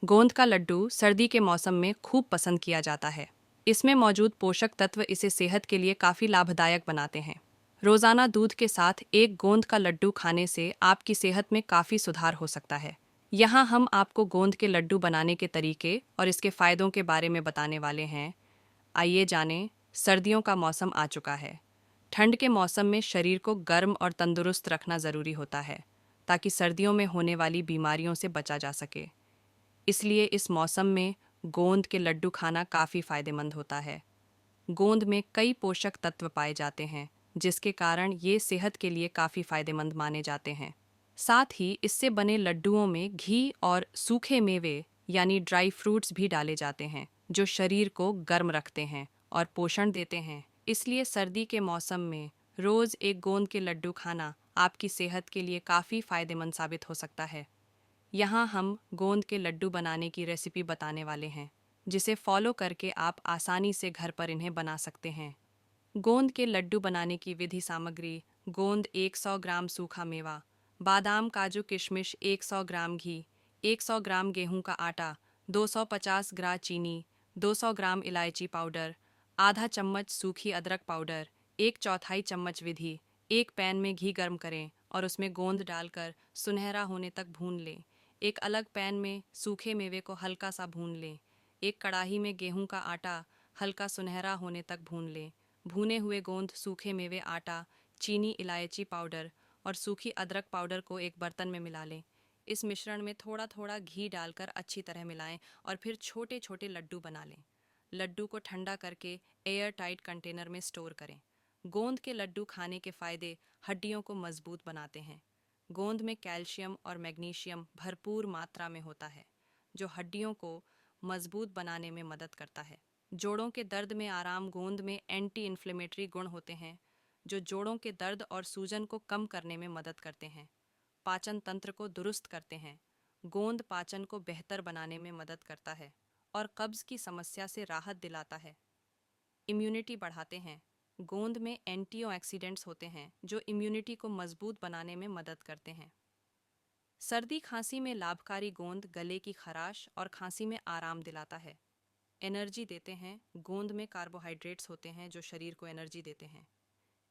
गोंद का लड्डू सर्दी के मौसम में खूब पसंद किया जाता है। इसमें मौजूद पोषक तत्व इसे सेहत के लिए काफ़ी लाभदायक बनाते हैं। रोज़ाना दूध के साथ एक गोंद का लड्डू खाने से आपकी सेहत में काफ़ी सुधार हो सकता है। यहाँ हम आपको गोंद के लड्डू बनाने के तरीके और इसके फ़ायदों के बारे में बताने वाले हैं। आइए जानें। सर्दियों का मौसम आ चुका है। ठंड के मौसम में शरीर को गर्म और तंदुरुस्त रखना ज़रूरी होता है, ताकि सर्दियों में होने वाली बीमारियों से बचा जा सके। इसलिए इस मौसम में गोंद के लड्डू खाना काफ़ी फायदेमंद होता है। गोंद में कई पोषक तत्व पाए जाते हैं, जिसके कारण ये सेहत के लिए काफ़ी फायदेमंद माने जाते हैं। साथ ही इससे बने लड्डुओं में घी और सूखे मेवे यानी ड्राई फ्रूट्स भी डाले जाते हैं, जो शरीर को गर्म रखते हैं और पोषण देते हैं। इसलिए सर्दी के मौसम में रोज़ एक गोंद के लड्डू खाना आपकी सेहत के लिए काफ़ी फायदेमंद साबित हो सकता है। यहाँ हम गोंद के लड्डू बनाने की रेसिपी बताने वाले हैं, जिसे फॉलो करके आप आसानी से घर पर इन्हें बना सकते हैं। गोंद के लड्डू बनाने की विधि सामग्री: गोंद 100 ग्राम सूखा मेवा, बादाम काजू किशमिश 100 ग्राम घी, 100 ग्राम गेहूं का आटा, 250 ग्राम चीनी, 200 ग्राम इलायची पाउडर, आधा चम्मच सूखी अदरक पाउडर, 1/4 चम्मच। विधि: एक पैन में घी गर्म करें और उसमें गोंद डालकर सुनहरा होने तक भून लें। एक अलग पैन में सूखे मेवे को हल्का सा भून लें। एक कढ़ाई में गेहूं का आटा हल्का सुनहरा होने तक भून लें। भुने हुए गोंद, सूखे मेवे, आटा, चीनी, इलायची पाउडर और सूखी अदरक पाउडर को एक बर्तन में मिला लें। इस मिश्रण में थोड़ा थोड़ा घी डालकर अच्छी तरह मिलाएं और फिर छोटे छोटे लड्डू बना लें। लड्डू को ठंडा करके एयर टाइट कंटेनर में स्टोर करें। गोंद के लड्डू खाने के फायदे: हड्डियों को मजबूत बनाते हैं। गोंद में कैल्शियम और मैग्नीशियम भरपूर मात्रा में होता है, जो हड्डियों को मजबूत बनाने में मदद करता है। जोड़ों के दर्द में आराम: गोंद में एंटी इन्फ्लेमेटरी गुण होते हैं, जो जोड़ों के दर्द और सूजन को कम करने में मदद करते हैं। पाचन तंत्र को दुरुस्त करते हैं: गोंद पाचन को बेहतर बनाने में मदद करता है और कब्ज की समस्या से राहत दिलाता है। इम्यूनिटी बढ़ाते हैं: गोंद में एंटीऑक्सीडेंट्स होते हैं, जो इम्यूनिटी को मजबूत बनाने में मदद करते हैं। सर्दी खांसी में लाभकारी: गोंद गले की खराश और खांसी में आराम दिलाता है। एनर्जी देते हैं: गोंद में कार्बोहाइड्रेट्स होते हैं, जो शरीर को एनर्जी देते हैं।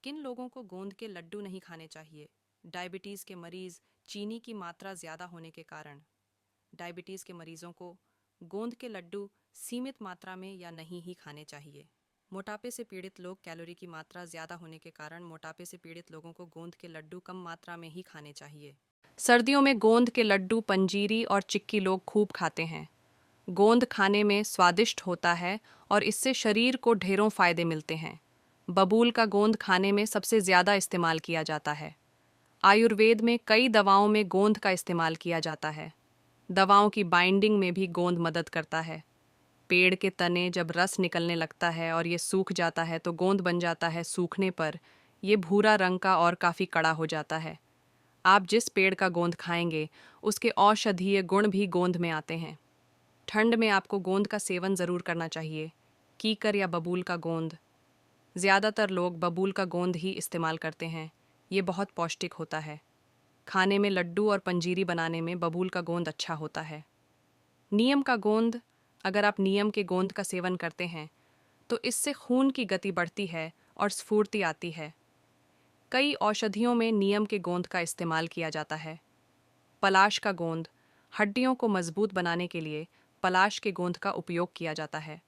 किन लोगों को गोंद के लड्डू नहीं खाने चाहिए? डायबिटीज़ के मरीज़, चीनी की मात्रा ज़्यादा होने के कारण। डायबिटीज़ के मरीज़ों को गोंद के लड्डू सीमित मात्रा में या नहीं ही खाने चाहिए। मोटापे से पीड़ित लोग, कैलोरी की मात्रा ज़्यादा होने के कारण मोटापे से पीड़ित लोगों को गोंद के लड्डू कम मात्रा में ही खाने चाहिए। सर्दियों में गोंद के लड्डू, पंजीरी और चिक्की लोग खूब खाते हैं। गोंद खाने में स्वादिष्ट होता है और इससे शरीर को ढेरों फायदे मिलते हैं। बबूल का गोंद खाने में सबसे ज़्यादा इस्तेमाल किया जाता है। आयुर्वेद में कई दवाओं में गोंद का इस्तेमाल किया जाता है। दवाओं की बाइंडिंग में भी गोंद मदद करता है। पेड़ के तने जब रस निकलने लगता है और ये सूख जाता है तो गोंद बन जाता है। सूखने पर ये भूरा रंग का और काफ़ी कड़ा हो जाता है। आप जिस पेड़ का गोंद खाएंगे, उसके औषधीय गुण भी गोंद में आते हैं। ठंड में आपको गोंद का सेवन ज़रूर करना चाहिए। कीकर या बबूल का गोंद: ज़्यादातर लोग बबूल का गोंद ही इस्तेमाल करते हैं। ये बहुत पौष्टिक होता है। खाने में लड्डू और पंजीरी बनाने में बबूल का गोंद अच्छा होता है। नीम का गोंद: अगर आप नीम के गोंद का सेवन करते हैं तो इससे खून की गति बढ़ती है और स्फूर्ति आती है। कई औषधियों में नीम के गोंद का इस्तेमाल किया जाता है। पलाश का गोंद: हड्डियों को मजबूत बनाने के लिए पलाश के गोंद का उपयोग किया जाता है।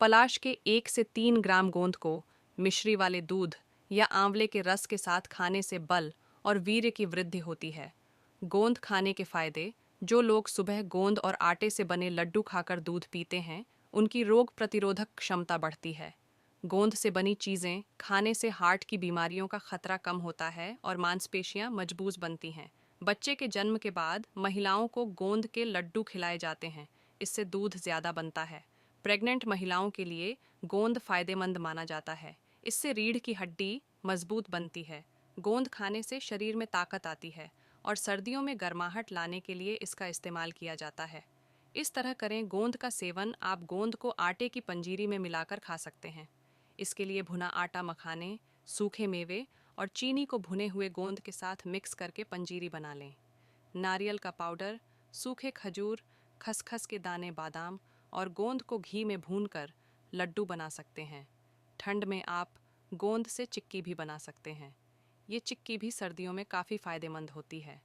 पलाश के 1 से 3 ग्राम गोंद को मिश्री वाले दूध या आंवले के रस के साथ खाने से बल और वीर्य की वृद्धि होती है। गोंद खाने के फायदे: जो लोग सुबह गोंद और आटे से बने लड्डू खाकर दूध पीते हैं, उनकी रोग प्रतिरोधक क्षमता बढ़ती है। गोंद से बनी चीज़ें खाने से हार्ट की बीमारियों का खतरा कम होता है और मांसपेशियां मजबूत बनती हैं। बच्चे के जन्म के बाद महिलाओं को गोंद के लड्डू खिलाए जाते हैं, इससे दूध ज़्यादा बनता है। प्रेग्नेंट महिलाओं के लिए गोंद फायदेमंद माना जाता है, इससे रीढ़ की हड्डी मजबूत बनती है। गोंद खाने से शरीर में ताकत आती है और सर्दियों में गर्माहट लाने के लिए इसका इस्तेमाल किया जाता है। इस तरह करें। गोंद का सेवन: आप गोंद को आटे की पंजीरी में मिलाकर खा सकते हैं। इसके लिए भुना आटा, मखाने, सूखे मेवे और चीनी को भुने हुए गोंद के साथ मिक्स करके पंजीरी बना लें। नारियल का पाउडर, सूखे खजूर, खसखस के दाने बादाम और गोंद को घी में भूनकर लड्डू बना सकते हैं। ठंड में आप गोंद से चिक्की भी बना सकते हैं। ये चिक्की भी सर्दियों में काफ़ी फ़ायदेमंद होती है।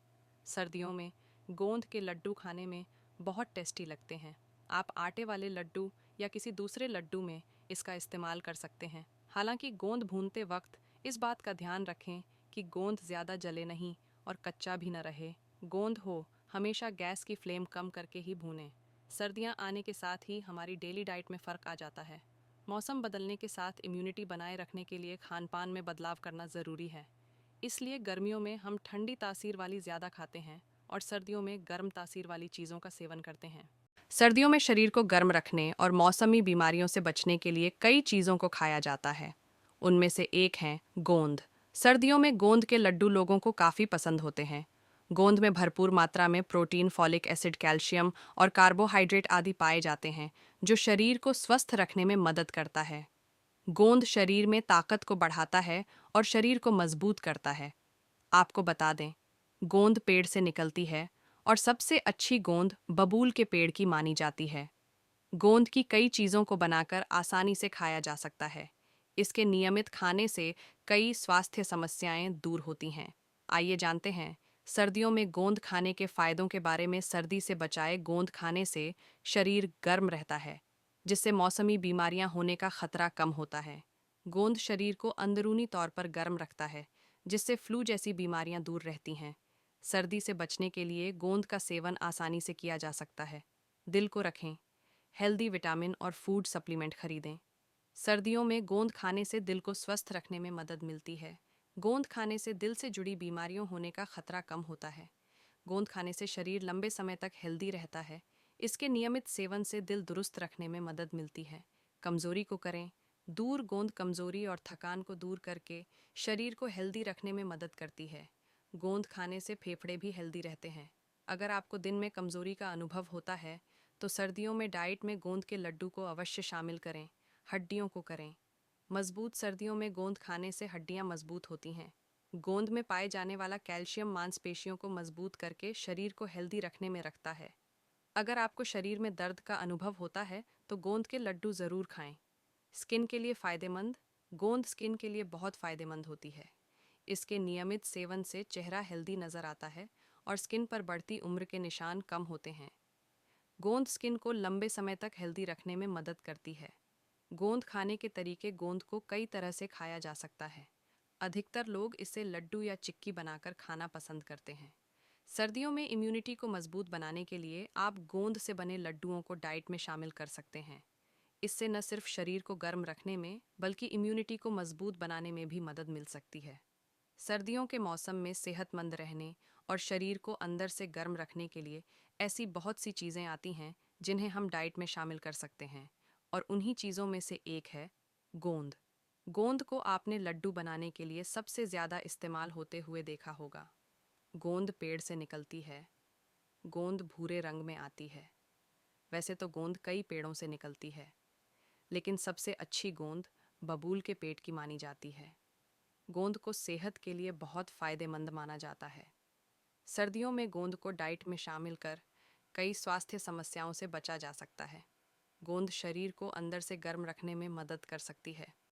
सर्दियों में गोंद के लड्डू खाने में बहुत टेस्टी लगते हैं। आप आटे वाले लड्डू या किसी दूसरे लड्डू में इसका इस्तेमाल कर सकते हैं। हालांकि गोंद भूनते वक्त इस बात का ध्यान रखें कि गोंद ज़्यादा जले नहीं और कच्चा भी न रहे। गोंद हो हमेशा गैस की फ्लेम कम करके ही भूनें। सर्दियां आने के साथ ही हमारी डेली डाइट में फ़र्क आ जाता है। मौसम बदलने के साथ इम्यूनिटी बनाए रखने के लिए खान पान में बदलाव करना ज़रूरी है। इसलिए गर्मियों में हम ठंडी तासीर वाली ज़्यादा खाते हैं और सर्दियों में गर्म तासीर वाली चीज़ों का सेवन करते हैं। सर्दियों में शरीर को गर्म रखने और मौसमी बीमारियों से बचने के लिए कई चीज़ों को खाया जाता है। उनमें से एक है गोंद। सर्दियों में गोंद के लड्डू लोगों को काफ़ी पसंद होते हैं। गोंद में भरपूर मात्रा में प्रोटीन, फॉलिक एसिड, कैल्शियम और कार्बोहाइड्रेट आदि पाए जाते हैं, जो शरीर को स्वस्थ रखने में मदद करता है। गोंद शरीर में ताकत को बढ़ाता है और शरीर को मजबूत करता है। आपको बता दें, गोंद पेड़ से निकलती है और सबसे अच्छी गोंद बबूल के पेड़ की मानी जाती है। गोंद की कई चीज़ों को बनाकर आसानी से खाया जा सकता है। इसके नियमित खाने से कई स्वास्थ्य समस्याएं दूर होती हैं। आइए जानते हैं सर्दियों में गोंद खाने के फायदों के बारे में। सर्दी से बचाए, गोंद खाने से शरीर गर्म रहता है, जिससे मौसमी बीमारियां होने का खतरा कम होता है। गोंद शरीर को अंदरूनी तौर पर गर्म रखता है, जिससे फ्लू जैसी बीमारियां दूर रहती हैं। सर्दी से बचने के लिए गोंद का सेवन आसानी से किया जा सकता है। दिल को रखें, हेल्दी विटामिन और फूड सप्लीमेंट खरीदें। सर्दियों में गोंद खाने से दिल को स्वस्थ रखने में मदद मिलती है। गोंद खाने से दिल से जुड़ी बीमारियों होने का खतरा कम होता है। गोंद खाने से शरीर लंबे समय तक हेल्दी रहता है। इसके नियमित सेवन से दिल दुरुस्त रखने में मदद मिलती है। कमजोरी को करें दूर। गोंद कमजोरी और थकान को दूर करके शरीर को हेल्दी रखने में मदद करती है। गोंद खाने से फेफड़े भी हेल्दी रहते हैं। अगर आपको दिन में कमजोरी का अनुभव होता है, तो सर्दियों में डाइट में गोंद के लड्डू को अवश्य शामिल करें। हड्डियों को करें मजबूत। सर्दियों में गोंद खाने से हड्डियां मजबूत होती हैं। गोंद में पाए जाने वाला कैल्शियम मांसपेशियों को मजबूत करके शरीर को हेल्दी रखने में रखता है। अगर आपको शरीर में दर्द का अनुभव होता है, तो गोंद के लड्डू ज़रूर खाएं। स्किन के लिए फ़ायदेमंद। गोंद स्किन के लिए बहुत फ़ायदेमंद होती है। इसके नियमित सेवन से चेहरा हेल्दी नज़र आता है और स्किन पर बढ़ती उम्र के निशान कम होते हैं। गोंद स्किन को लंबे समय तक हेल्दी रखने में मदद करती है। गोंद खाने के तरीके। गोंद को कई तरह से खाया जा सकता है। अधिकतर लोग इसे लड्डू या चिक्की बनाकर खाना पसंद करते हैं। सर्दियों में इम्यूनिटी को मजबूत बनाने के लिए आप गोंद से बने लड्डुओं को डाइट में शामिल कर सकते हैं। इससे न सिर्फ शरीर को गर्म रखने में, बल्कि इम्यूनिटी को मजबूत बनाने में भी मदद मिल सकती है। सर्दियों के मौसम में सेहतमंद रहने और शरीर को अंदर से गर्म रखने के लिए ऐसी बहुत सी चीज़ें आती हैं जिन्हें हम डाइट में शामिल कर सकते हैं, और उन्हीं चीज़ों में से एक है गोंद। गोंद को आपने लड्डू बनाने के लिए सबसे ज़्यादा इस्तेमाल होते हुए देखा होगा। गोंद पेड़ से निकलती है। गोंद भूरे रंग में आती है। वैसे तो गोंद कई पेड़ों से निकलती है, लेकिन सबसे अच्छी गोंद बबूल के पेड़ की मानी जाती है। गोंद को सेहत के लिए बहुत फ़ायदेमंद माना जाता है। सर्दियों में गोंद को डाइट में शामिल कर कई स्वास्थ्य समस्याओं से बचा जा सकता है। गोंद शरीर को अंदर से गर्म रखने में मदद कर सकती है।